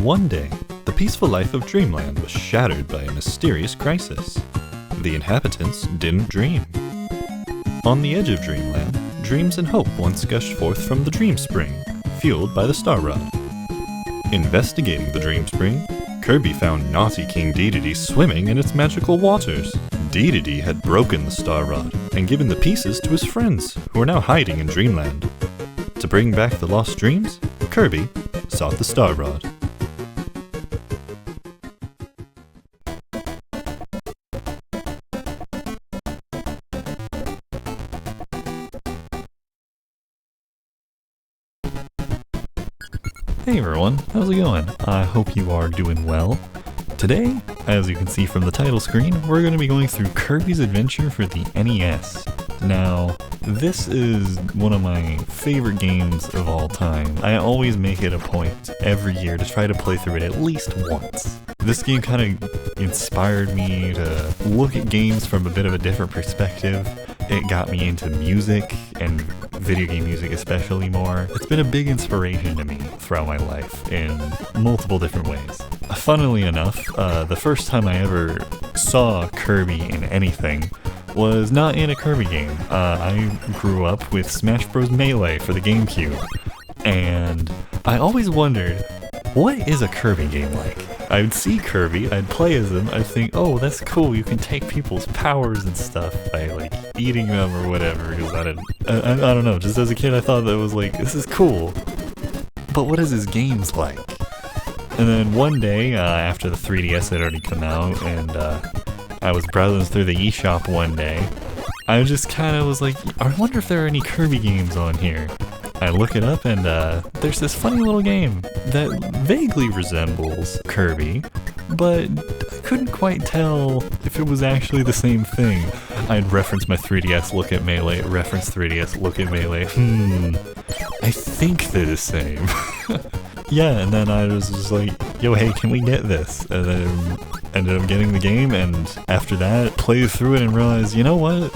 One day, the peaceful life of Dreamland was shattered by a mysterious crisis. The inhabitants didn't dream. On the edge of Dreamland, dreams and hope once gushed forth from the Dream Spring, fueled by the Star Rod. Investigating the Dream Spring, Kirby found naughty King Dedede swimming in its magical waters. Dedede had broken the Star Rod and given the pieces to his friends, who are now hiding in Dreamland. To bring back the lost dreams, Kirby sought the Star Rod. Hey everyone, how's it going? I hope you are doing well. Today, as you can see from the title screen, we're going to be going through Kirby's Adventure for the NES. Now, this is one of my favorite games of all time. I always make it a point every year to try to play through it at least once. This game kind of inspired me to look at games from a bit of a different perspective. It got me into music, and video game music especially more. It's been a big inspiration to me throughout my life in multiple different ways. Funnily enough, the first time I ever saw Kirby in anything was not in a Kirby game. I grew up with Smash Bros. Melee for the GameCube, and I always wondered, what is a Kirby game like? I would see Kirby, I'd play as him, I'd think, oh, that's cool, you can take people's powers and stuff by, like, eating them or whatever, because I don't know, just as a kid I thought that was like, this is cool. But what is his games like? And then one day, after the 3DS had already come out, and I was browsing through the eShop one day, I just kind of was like, I wonder if there are any Kirby games on here. I look it up and there's this funny little game that vaguely resembles Kirby, but I couldn't quite tell if it was actually the same thing. I'd reference my 3DS, look at Melee, reference 3DS, look at Melee, I think they're the same. Yeah, and then I was just like, yo, hey, can we get this? And then ended up getting the game, and after that, played through it and realized, you know what?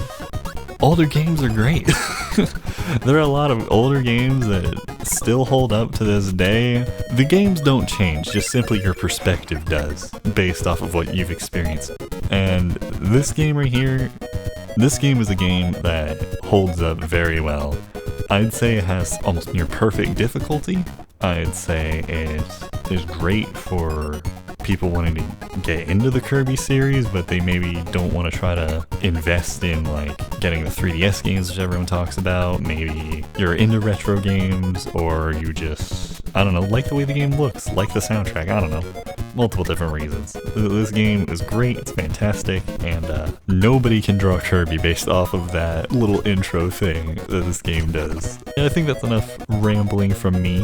Older games are great. There are a lot of older games that still hold up to this day. The games don't change, just simply your perspective does, based off of what you've experienced. And this game right here, this game is a game that holds up very well. I'd say it has almost near perfect difficulty. I'd say it is great for people wanting to get into the Kirby series, but they maybe don't want to try to invest in like getting the 3DS games, which everyone talks about. Maybe you're into retro games, or you just, I don't know, like the way the game looks, like the soundtrack, I don't know. Multiple different reasons. This game is great, it's fantastic, and nobody can draw Kirby based off of that little intro thing that this game does. And I think that's enough rambling from me.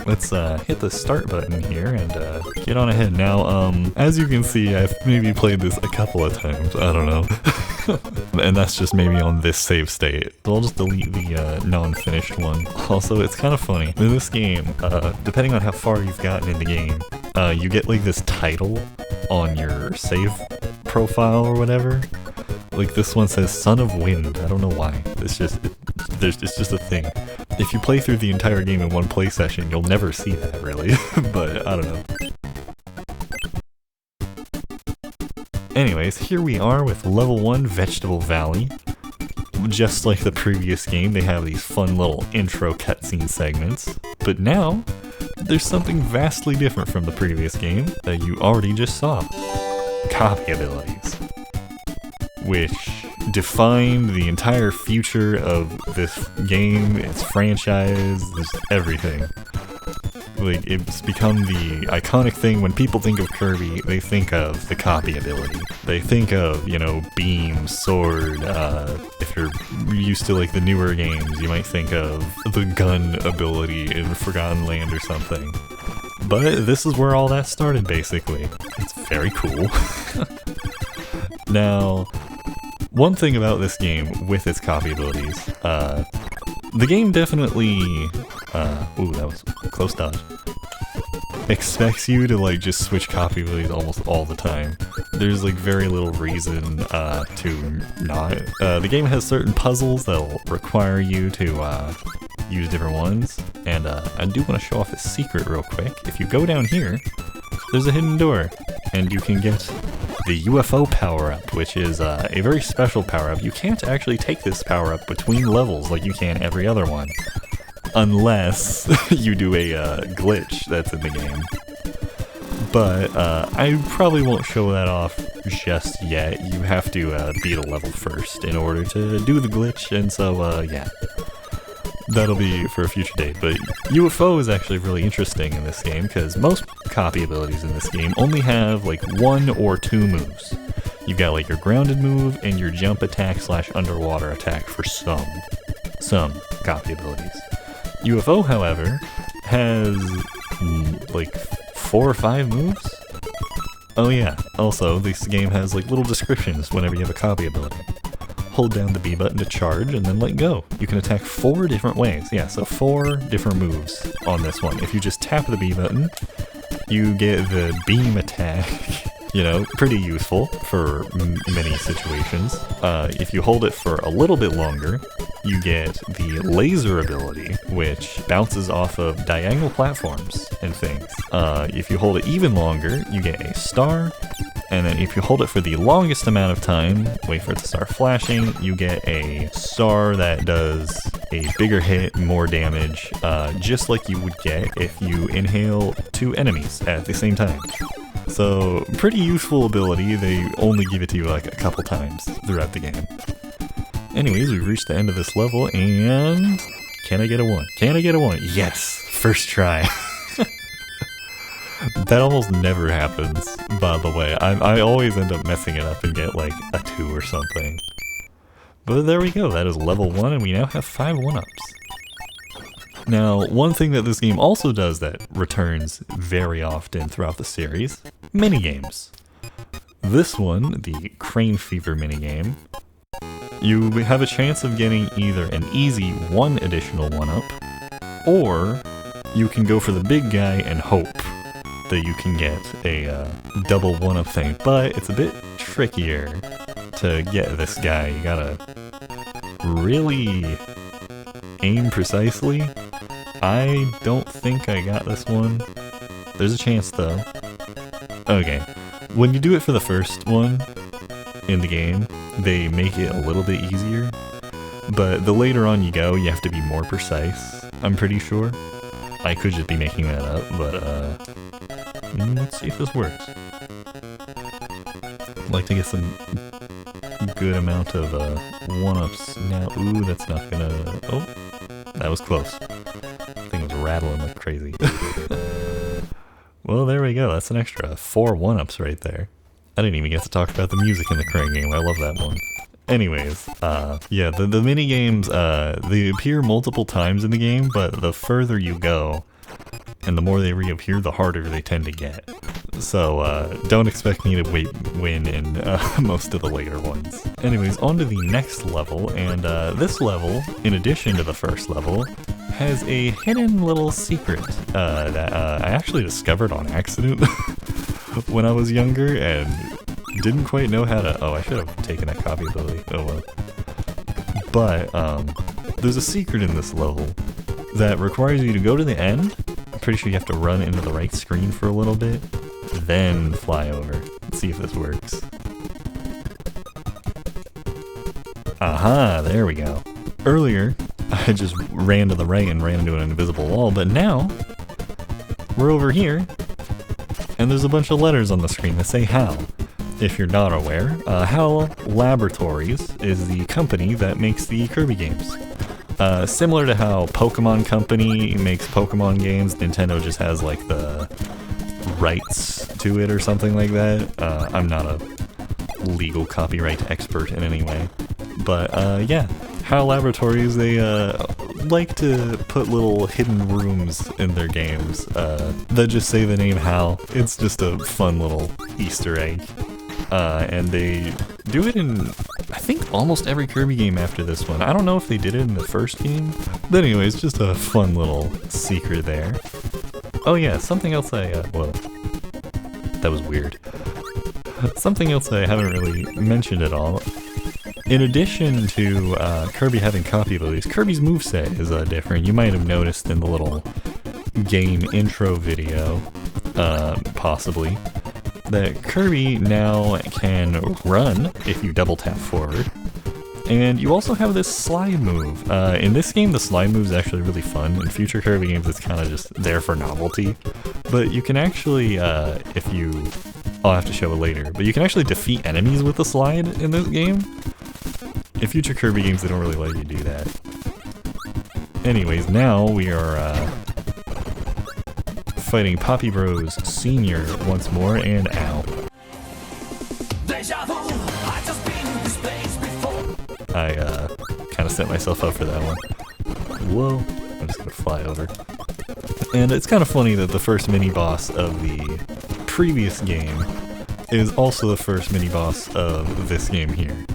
Let's hit the start button here and get on ahead. Now, as you can see, I've maybe played this a couple of times, I don't know. And that's just maybe on this save state. So I'll just delete the non-finished one. Also, it's kind of funny. In this game, depending on how far you've gotten in the game, you get like this title on your save profile or whatever. Like this one says Son of Wind. I don't know why. It's just a thing. If you play through the entire game in one play session, you'll never see that really. But I don't know. Anyways, here we are with level 1 Vegetable Valley. Just like the previous game, they have these fun little intro cutscene segments. But now, there's something vastly different from the previous game that you already just saw. Copy abilities. Which define the entire future of this game, its franchise, everything. Like, it's become the iconic thing. When people think of Kirby, they think of the copy ability. They think of, you know, beam, sword. If you're used to like the newer games, you might think of the gun ability in Forgotten Land or something. But this is where all that started, basically. It's very cool. Now, one thing about this game with its copy abilities, the game definitely, ooh, that was a close dodge, expects you to like just switch copy abilities almost all the time. There's like very little reason to not. The game has certain puzzles that'll require you to use different ones. And I do want to show off a secret real quick. If you go down here, there's a hidden door, and you can get the UFO power-up, which is a very special power-up. You can't actually take this power-up between levels like you can every other one, unless you do a glitch that's in the game. But I probably won't show that off just yet. You have to beat a level first in order to do the glitch, and so yeah. That'll be for a future date, but UFO is actually really interesting in this game because most copy abilities in this game only have like 1 or 2 moves. You've got like your grounded move and your jump attack / underwater attack for some copy abilities. UFO, however, has like 4 or 5 moves? Oh yeah, also this game has like little descriptions whenever you have a copy ability. Hold down the B button to charge and then let go. You can attack 4 different ways. Yeah, so 4 different moves on this one. If you just tap the B button, you get the beam attack. You know, pretty useful for many situations. If you hold it for a little bit longer, you get the laser ability, which bounces off of diagonal platforms and things. If you hold it even longer, you get a star. And then if you hold it for the longest amount of time, wait for it to start flashing, you get a star that does a bigger hit, more damage, just like you would get if you inhale 2 enemies at the same time. So, pretty useful ability. They only give it to you like a couple times throughout the game. Anyways, we've reached the end of this level, and can I get a 1? Can I get a 1? Yes! First try. That almost never happens, by the way. I always end up messing it up and get like a 2 or something. But there we go, that is level 1, and we now have 5 1-ups. Now, one thing that this game also does that returns very often throughout the series, minigames. This one, the Crane Fever minigame, you have a chance of getting either an easy 1 additional 1-up, or you can go for the big guy and hope that you can get a double 1-up thing, but it's a bit trickier to get this guy. You gotta really aim precisely. I don't think I got this one. There's a chance though. Okay, when you do it for the first one in the game, they make it a little bit easier, but the later on you go, you have to be more precise, I'm pretty sure. I could just be making that up, but let's see if this works. I'd like to get some good amount of 1-ups now. Ooh, that's not gonna... Oh, that was close. Thing was rattling like crazy. Well, there we go. That's an extra 4 1-ups right there. I didn't even get to talk about the music in the Crane game. I love that one. Anyways, yeah, the mini-games, they appear multiple times in the game, but the further you go, and the more they reappear, the harder they tend to get. So, don't expect me to win in most of the later ones. Anyways, on to the next level, and this level, in addition to the first level, has a hidden little secret that I actually discovered on accident when I was younger, and didn't quite know how to... Oh, I should have taken that copy ability. Oh well. But, there's a secret in this level that requires you to go to the end. I'm pretty sure you have to run into the right screen for a little bit, then fly over. Let's see if this works. Aha, there we go. Earlier, I just ran to the right and ran into an invisible wall, but now, we're over here, and there's a bunch of letters on the screen that say HAL. If you're not aware, HAL Laboratories is the company that makes the Kirby games. Similar to how Pokemon Company makes Pokemon games, Nintendo just has like the rights to it or something like that. I'm not a legal copyright expert in any way. But yeah, HAL Laboratories, they like to put little hidden rooms in their games that just say the name HAL. It's just a fun little Easter egg. And they do it in, I think, almost every Kirby game after this one. I don't know if they did it in the first game, but anyways, just a fun little secret there. Oh yeah, something else well, that was weird. Something else I haven't really mentioned at all In addition to Kirby having copy abilities, Kirby's moveset is different. You might have noticed in the little game intro video, possibly, that Kirby now can run if you double tap forward. And you also have this slide move. In this game, the slide move is actually really fun. In future Kirby games, it's kind of just there for novelty. But you can actually, if you... I'll have to show it later, but you can actually defeat enemies with the slide in this game. In future Kirby games, they don't really let you do that. Anyways, now we are fighting Poppy Bros Sr. once more, and ow. I kind of set myself up for that one. Whoa, I'm just gonna fly over. And it's kind of funny that the first mini-boss of the previous game is also the first mini-boss of this game here.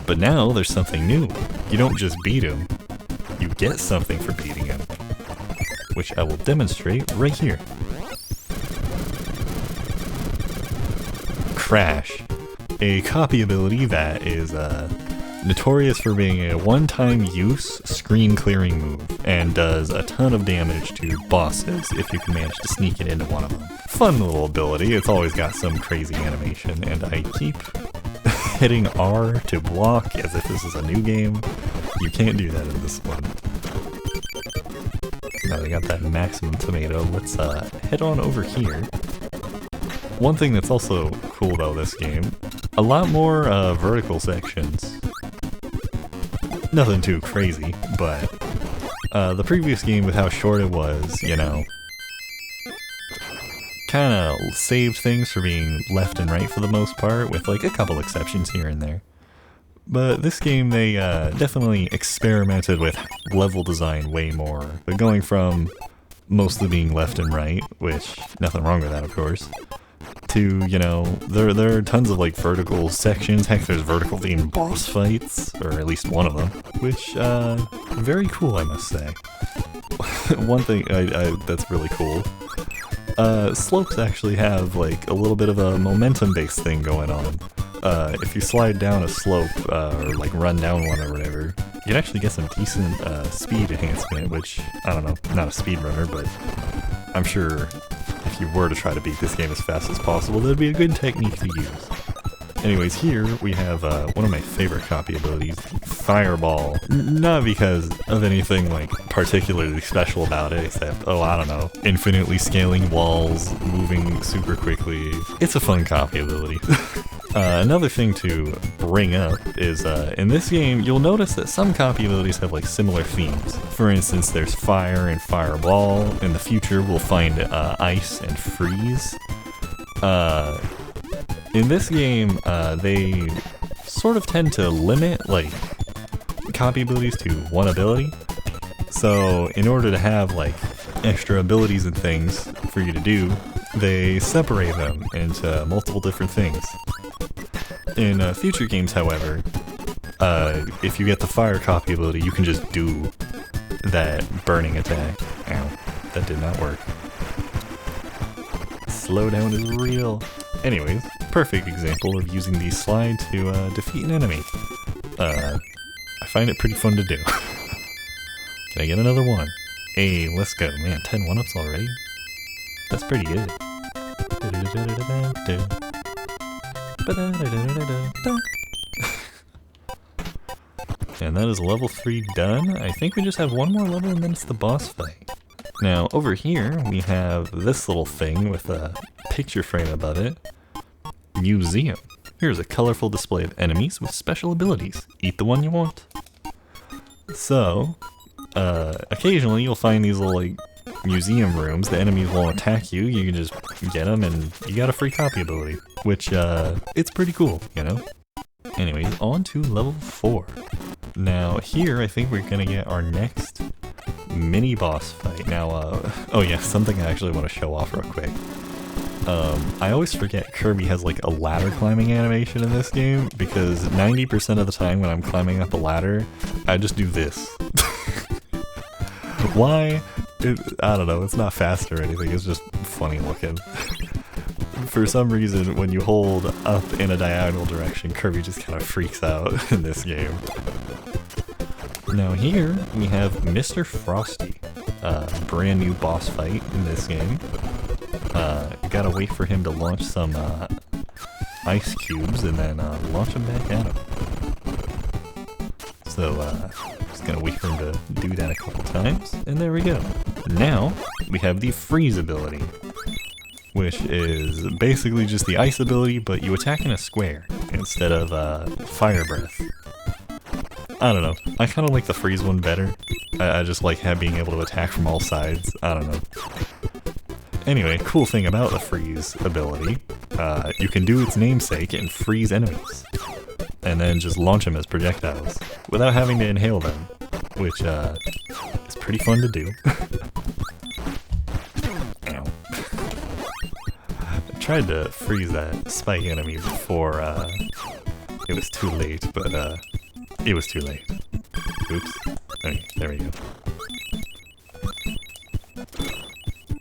But now there's something new. You don't just beat him, you get something for beating him. Which I will demonstrate right here. Crash. A copy ability that is notorious for being a one-time use screen clearing move and does a ton of damage to bosses if you can manage to sneak it into one of them. Fun little ability, it's always got some crazy animation, and I keep hitting R to block as if this is a new game. You can't do that in this one. Now we got that maximum tomato, let's head on over here. One thing that's also cool about this game, a lot more vertical sections. Nothing too crazy, but the previous game with how short it was, you know, kind of saved things for being left and right for the most part, with like a couple exceptions here and there. But this game, they definitely experimented with level design way more, but going from mostly being left and right, which, nothing wrong with that of course, to, you know, there are tons of like vertical sections. Heck, there's vertical themed boss fights, or at least one of them, which, very cool, I must say. One thing that's really cool, slopes actually have like a little bit of a momentum based thing going on. If you slide down a slope, or like run down one or whatever, you can actually get some decent speed enhancement, which, I don't know, not a speedrunner, but I'm sure if you were to try to beat this game as fast as possible, that'd be a good technique to use. Anyways, here we have one of my favorite copy abilities, Fireball. Not because of anything like particularly special about it, except, oh, I don't know, infinitely scaling walls, moving super quickly. It's a fun copy ability. Another thing to bring up is, in this game, you'll notice that some copy abilities have like similar themes. For instance, there's fire and fireball. In the future, we'll find ice and freeze. In this game, they sort of tend to limit like copy abilities to one ability. So in order to have like extra abilities and things for you to do, they separate them into multiple different things. In future games, however, if you get the fire copy ability, you can just do that burning attack. Ow, that did not work. Slowdown is real. Anyways, perfect example of using the slide to defeat an enemy. I find it pretty fun to do. Can I get another one? Hey, let's go. Man, 10 1-ups already? That's pretty good. And that is level 3 done. I think we just have one more level and then it's the boss fight. Now, over here, we have this little thing with a picture frame above it. Museum. Here's a colorful display of enemies with special abilities. Eat the one you want. So, occasionally you'll find these little, like, museum rooms. The enemies won't attack you. You can just get them and you got a free copy ability. Which, it's pretty cool, you know? Anyways, on to level 4. Now, here I think we're gonna get our next mini boss fight. Now, oh yeah, something I actually want to show off real quick. I always forget Kirby has like a ladder climbing animation in this game, because 90% of the time when I'm climbing up a ladder, I just do this. Why? I don't know, it's not fast or anything, it's just funny looking. For some reason, when you hold up in a diagonal direction, Kirby just kind of freaks out in this game. Now here, we have Mr. Frosty, brand new boss fight in this game. Gotta wait for him to launch some ice cubes and then launch them back at him. So, just gonna wait for him to do that a couple times, and there we go. Now, we have the freeze ability, which is basically just the ice ability, but you attack in a square instead of fire breath. I don't know, I kind of like the freeze one better. I just like being able to attack from all sides, I don't know. Anyway, cool thing about the freeze ability, you can do its namesake and freeze enemies, and then just launch them as projectiles, without having to inhale them, which is pretty fun to do. Ow. I tried to freeze that spike enemy before it was too late, but it was too late. Oops. Okay, there we go.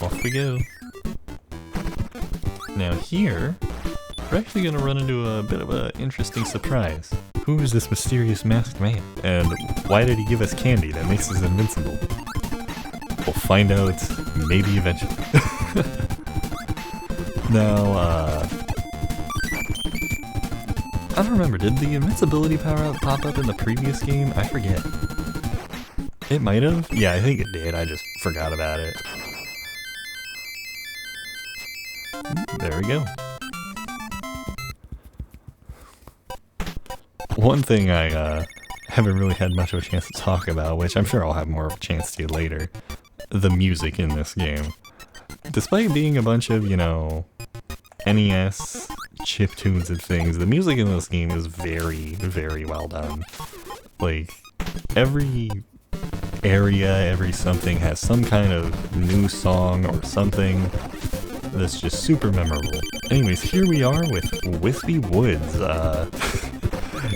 Off we go. Now here, we're actually going to run into a bit of an interesting surprise. Who is this mysterious masked man? And why did he give us candy that makes us invincible? We'll find out maybe eventually. Now, I don't remember, did the invincibility power-up pop up in the previous game? I forget. It might have? Yeah, I think it did, I just forgot about it. There we go. One thing I haven't really had much of a chance to talk about, which I'm sure I'll have more of a chance to later, the music in this game. Despite being a bunch of, you know, NES chiptunes and things, the music in this game is very, very well done. Like, every area, every something has some kind of new song or something that's just super memorable. Anyways, here we are with Wispy Woods.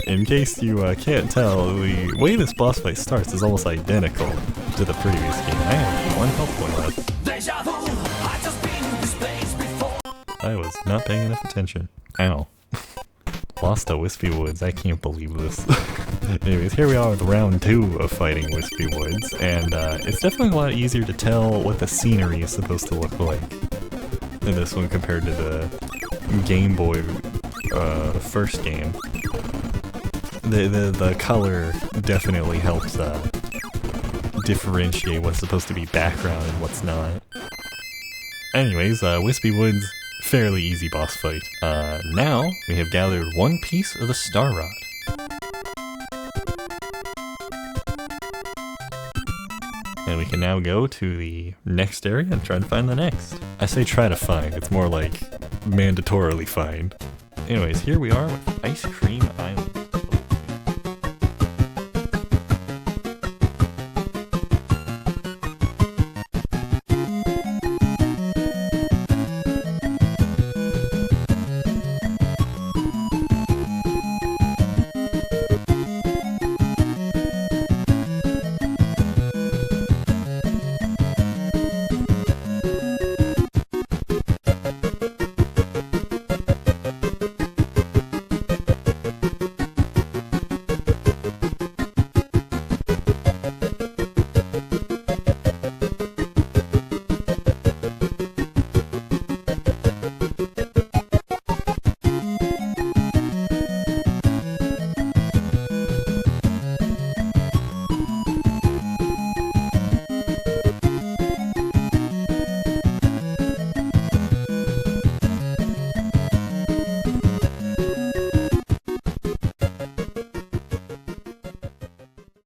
In case you can't tell, the way this boss fight starts is almost identical to the previous game. I have 1 health point left. I was not paying enough attention. Ow. Lost to Wispy Woods, I can't believe this. Anyways, here we are with round 2 of fighting Wispy Woods, and it's definitely a lot easier to tell what the scenery is supposed to look like in this one compared to the Game Boy first game. The color definitely helps differentiate what's supposed to be background and what's not. Anyways, Wispy Woods, fairly easy boss fight. Now, we have gathered 1 piece of the Star Rod. And we can now go to the next area and try to find the next. I say try to find, it's more like mandatorily find. Anyways, here we are with Ice Cream Island.